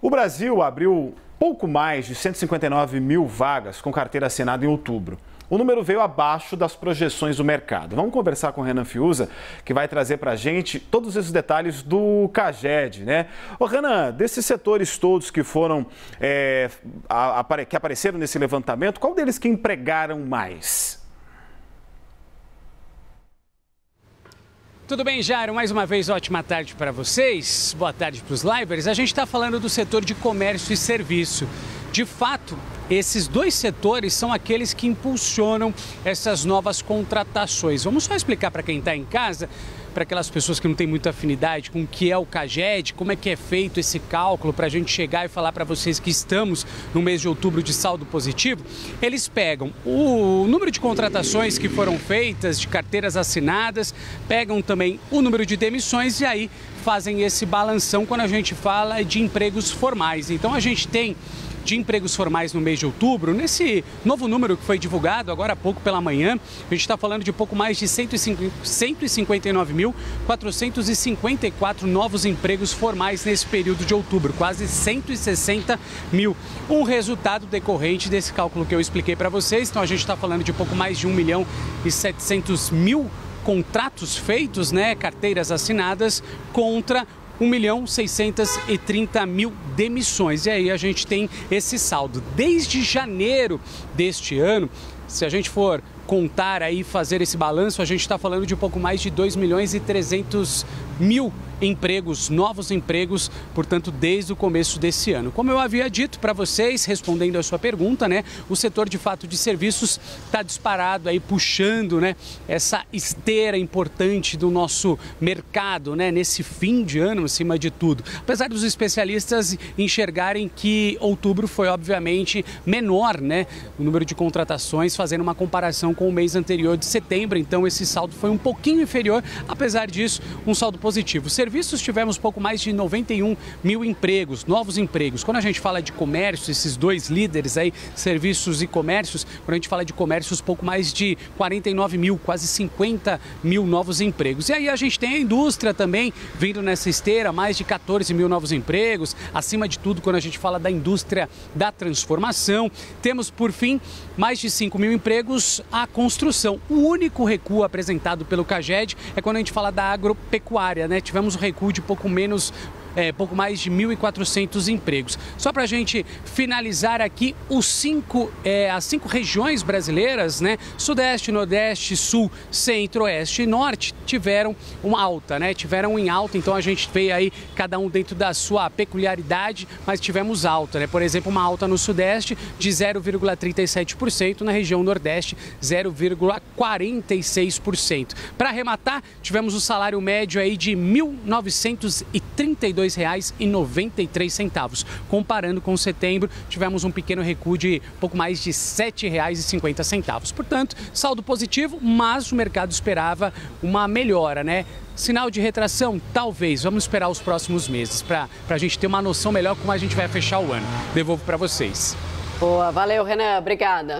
O Brasil abriu pouco mais de 159 mil vagas com carteira assinada em outubro. O número veio abaixo das projeções do mercado. Vamos conversar com o Renan Fiuza, que vai trazer para a gente todos esses detalhes do CAGED, né? Ô Renan, desses setores todos que foram, que apareceram nesse levantamento, qual deles que empregaram mais? Tudo bem, Jairo? Mais uma vez, ótima tarde para vocês. Boa tarde para os livers. A gente está falando do setor de comércio e serviço. De fato, esses dois setores são aqueles que impulsionam essas novas contratações. Vamos só explicar para quem está em casa, para aquelas pessoas que não têm muita afinidade com o que é o CAGED, como é que é feito esse cálculo para a gente chegar e falar para vocês que estamos no mês de outubro de saldo positivo. Eles pegam o número de contratações que foram feitas, de carteiras assinadas, pegam também o número de demissões e aí fazem esse balanção quando a gente fala de empregos formais. Então a gente tem de empregos formais no mês de outubro, nesse novo número que foi divulgado agora há pouco pela manhã, a gente está falando de pouco mais de 159.454 novos empregos formais nesse período de outubro, quase 160 mil. Um resultado decorrente desse cálculo que eu expliquei para vocês. Então a gente está falando de pouco mais de 1.700.000 contratos feitos, né, carteiras assinadas, contra 1.630.000 demissões. E aí a gente tem esse saldo. Desde janeiro deste ano, se a gente for contar aí, fazer esse balanço, a gente está falando de um pouco mais de 2.300.000 empregos, novos empregos, portanto, desde o começo desse ano. Como eu havia dito para vocês, respondendo a sua pergunta, né, o setor de fato de serviços está disparado aí, puxando, né, essa esteira importante do nosso mercado, né, nesse fim de ano, acima de tudo. Apesar dos especialistas enxergarem que outubro foi, obviamente, menor, né, o número de contratações, fazendo uma comparação com o mês anterior de setembro, então esse saldo foi um pouquinho inferior, apesar disso, um saldo positivo. Serviços, tivemos pouco mais de 91 mil empregos, novos empregos. Quando a gente fala de comércio, esses dois líderes aí, serviços e comércios, quando a gente fala de comércios, pouco mais de 49 mil, quase 50 mil novos empregos. E aí a gente tem a indústria também vindo nessa esteira, mais de 14 mil novos empregos. Acima de tudo, quando a gente fala da indústria da transformação, temos por fim mais de 5 mil empregos à construção. O único recuo apresentado pelo CAGED é quando a gente fala da agropecuária, né? Tivemos um recuo de pouco pouco mais de 1.400 empregos. Só para a gente finalizar aqui, as cinco regiões brasileiras, né? Sudeste, Nordeste, Sul, Centro, Oeste e Norte tiveram uma alta, né? Tiveram em alta, então a gente veio aí cada um dentro da sua peculiaridade, mas tivemos alta, né? Por exemplo, uma alta no Sudeste de 0,37%, na região Nordeste 0,46%. Para arrematar, tivemos o salário médio aí de R$ 1.932,93. Comparando com setembro, tivemos um pequeno recuo de pouco mais de R$ 7,50. Portanto, saldo positivo, mas o mercado esperava uma melhora, né? Sinal de retração? Talvez. Vamos esperar os próximos meses para a gente ter uma noção melhor como a gente vai fechar o ano. Devolvo para vocês. Boa, valeu, Renan. Obrigada.